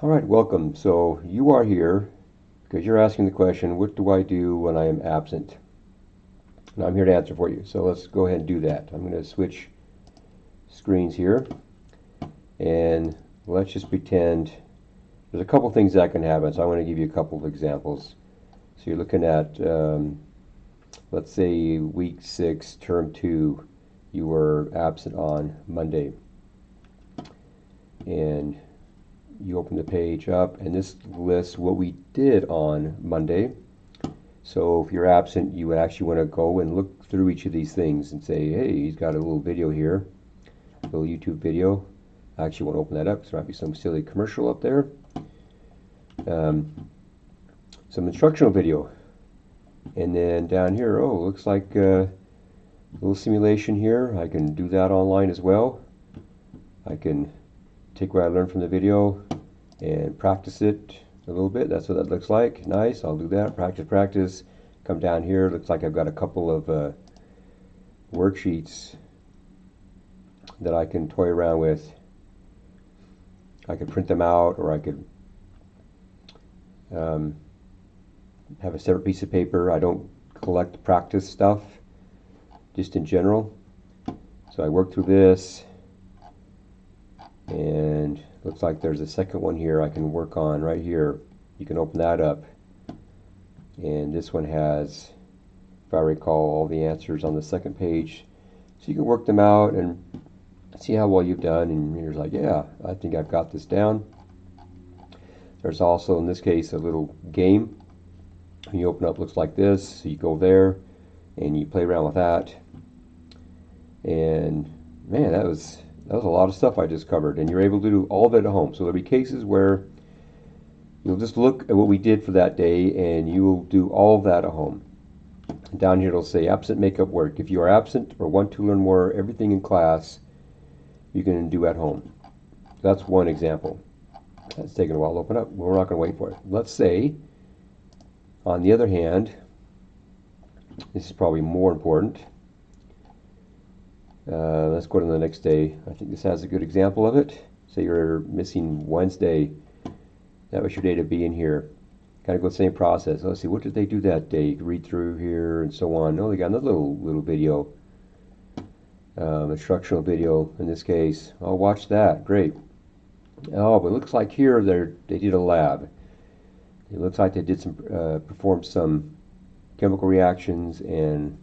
All right, welcome. So you are here because you're asking the question, what do I do when I am absent? And I'm here to answer for you. So let's go ahead and do that. I'm going to switch screens here, and let's just pretend there's a couple things that can happen. So I'm going to give you a couple of examples. So you're looking at, let's say, week 6, term 2. You were absent on Monday, and you open the page up, and this lists what we did on Monday. So if you're absent, you would actually want to go and look through each of these things and say, hey, he's got a little video here, a little YouTube video. I actually want to open that up because there might be some silly commercial up there. Some instructional video. And then down here, oh, looks like a little simulation here. I can do that online as well. I can take what I learned from the video and practice it a little bit. That's what that looks like. Nice. I'll do that. Practice. Come down here. Looks like I've got a couple of worksheets that I can toy around with. I could print them out, or I could have a separate piece of paper. I don't collect practice stuff, just in general. So I work through this, and looks like there's a second one here I can work on right here. You can open that up, and this one has, if I recall, all the answers on the second page. So you can work them out and see how well you've done, and you're like, yeah, I think I've got this down. There's also, in this case, a little game. When you open up, looks like this. So you go there and you play around with that. And man, that was a lot of stuff I just covered, and you're able to do all of it at home. So there'll be cases where you'll just look at what we did for that day, and you will do all of that at home. And down here it'll say absent makeup work. If you are absent or want to learn more, everything in class you can do at home. That's one example. That's taking a while to open up. We're not going to wait for it. Let's say, on the other hand, this is probably more important. Let's go to the next day. I think this has a good example of it. Say you're missing Wednesday. That was your day to be in here. Kind of go the same process. Let's see, what did they do that day? You can read through here and so on. Oh, they got another little video. Instructional video in this case. I'll watch that. Great. Oh, but it looks like here they did a lab. It looks like they did some performed some chemical reactions, and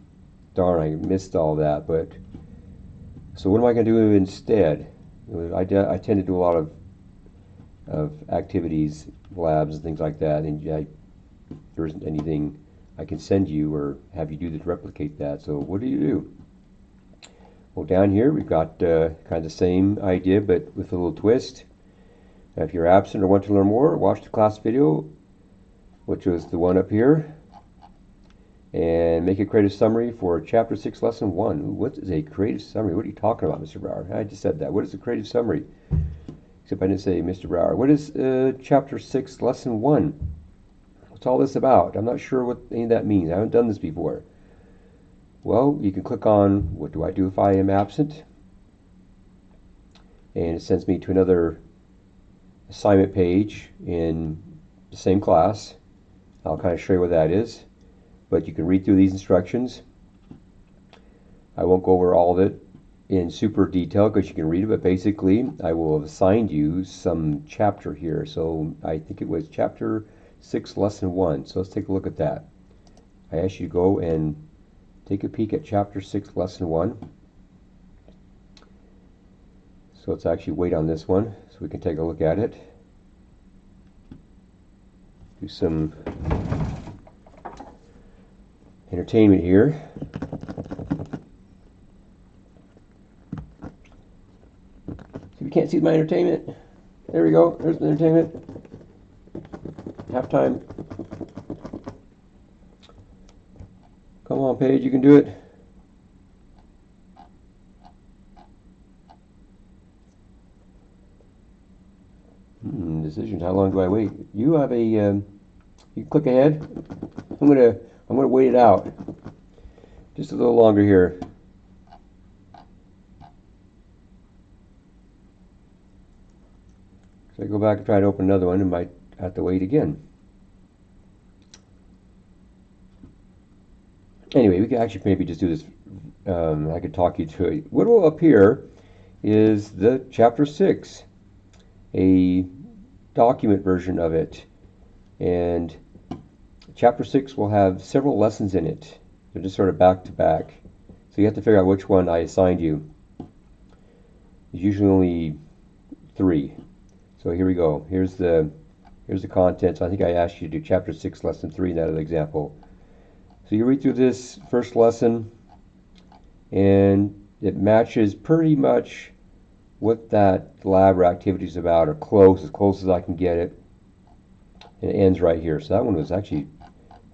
darn, I missed all that. But so what am I going to do instead? I tend to do a lot of activities, labs, and things like that, and there isn't anything I can send you or have you do to replicate that. So what do? Well, down here we've got kind of the same idea, but with a little twist. If you're absent or want to learn more, watch the class video, which was the one up here, and make a creative summary for Chapter 6, Lesson 1. What is a creative summary? What are you talking about, Mr. Brower? I just said that. What is a creative summary? Except I didn't say Mr. Brower. What is Chapter 6, Lesson 1? What's all this about? I'm not sure what any of that means. I haven't done this before. Well, you can click on, what do I do if I am absent? And it sends me to another assignment page in the same class. I'll kind of show you what that is, but you can read through these instructions. I won't go over all of it in super detail because you can read it, but basically I will have assigned you some chapter here. So I think it was Chapter 6, Lesson 1. So let's take a look at that. I ask you to go and take a peek at Chapter 6, Lesson 1. So let's actually wait on this one so we can take a look at it. Do some entertainment here. See, we can't see my entertainment. There we go. There's the entertainment. Halftime. Come on, Paige, you can do it. Decisions. How long do I wait? You have a. You click ahead. I'm gonna wait it out. Just a little longer here. If I go back and try to open another one, I might have to wait again. Anyway, we could actually maybe just do this. I could talk you through it. What will appear is the Chapter 6, a document version of it. And Chapter 6 will have several lessons in it. They're just sort of back to back. So you have to figure out which one I assigned you. There's usually only 3. So here we go. Here's the contents. I think I asked you to do Chapter 6, Lesson 3 in that example. So you read through this first lesson, and it matches pretty much what that lab or activity is about, or close as I can get it. And it ends right here. So that one was actually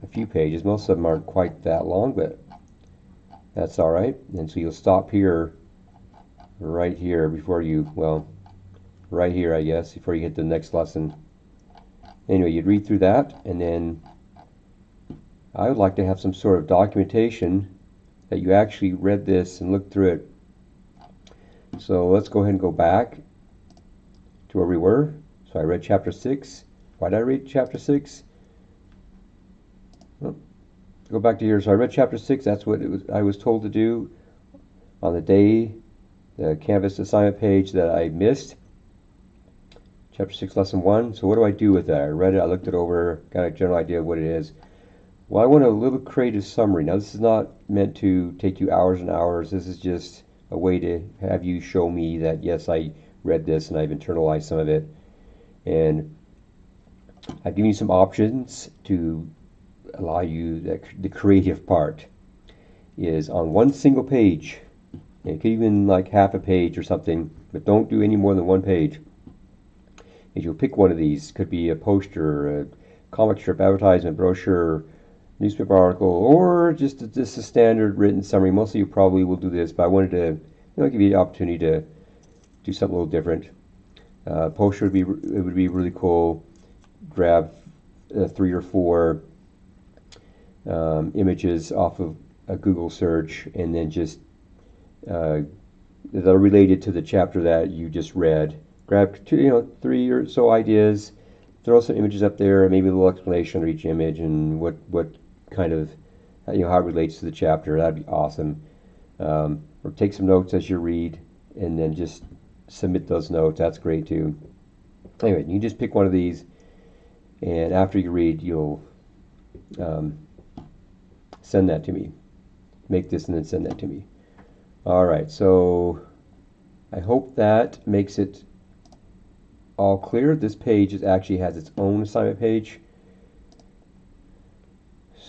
a few pages. Most of them aren't quite that long, but that's all right. And so you'll stop here, right here, before you, well, right here, I guess, before you hit the next lesson. Anyway, you'd read through that, and then I would like to have some sort of documentation that you actually read this and looked through it. So let's go ahead and go back to where we were. So I read Chapter 6. Why did I read Chapter 6? Well, go back to here. So I read Chapter 6. That's what I was told to do on the day, the Canvas assignment page that I missed. Chapter 6, Lesson 1. So what do I do with that? I read it, I looked it over, got a general idea of what it is. Well, I want a little creative summary. Now, this is not meant to take you hours and hours. This is just a way to have you show me that, yes, I read this and I've internalized some of it. And I've given you some options to allow you the creative part is on one single page. And it could even like half a page or something, but don't do any more than one page. And you'll pick one of these. Could be a poster, a comic strip, advertisement, brochure, newspaper article, or just a standard written summary. Most of you probably will do this, but I wanted to give you the opportunity to do something a little different. Poster would be really cool. Grab 3 or 4 images off of a Google search, and then just that are related to the chapter that you just read. Grab 3 or so ideas. Throw some images up there, maybe a little explanation under each image, and what kind of how it relates to the chapter. That'd be awesome. Or take some notes as you read, and then just submit those notes. That's great too. Anyway, you just pick one of these, and after you read, you'll send that to me. Make this and then send that to me. All right. So I hope that makes it all clear. This page actually has its own assignment page.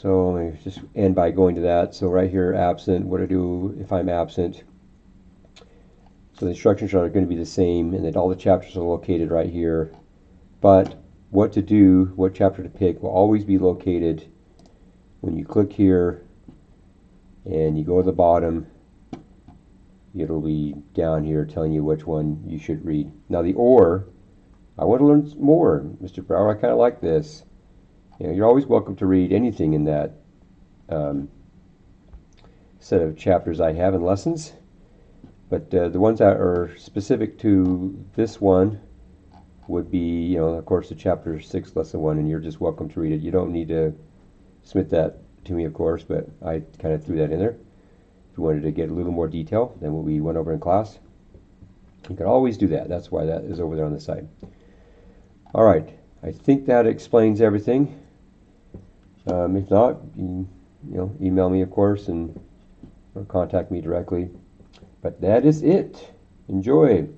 So let me just end by going to that. So right here, absent, what do I do if I'm absent? So the instructions are going to be the same, and that all the chapters are located right here. But what to do, what chapter to pick, will always be located when you click here and you go to the bottom. It'll be down here telling you which one you should read. Now the or, I want to learn more, Mr. Brower. I kind of like this. You're always welcome to read anything in that set of chapters I have in lessons. But the ones that are specific to this one would be, of course, the Chapter 6, Lesson 1, and you're just welcome to read it. You don't need to submit that to me, of course, but I kind of threw that in there. If you wanted to get a little more detail than what we went over in class, you can always do that. That's why that is over there on the side. All right, I think that explains everything. If not, email me, of course, or contact me directly. But that is it. Enjoy.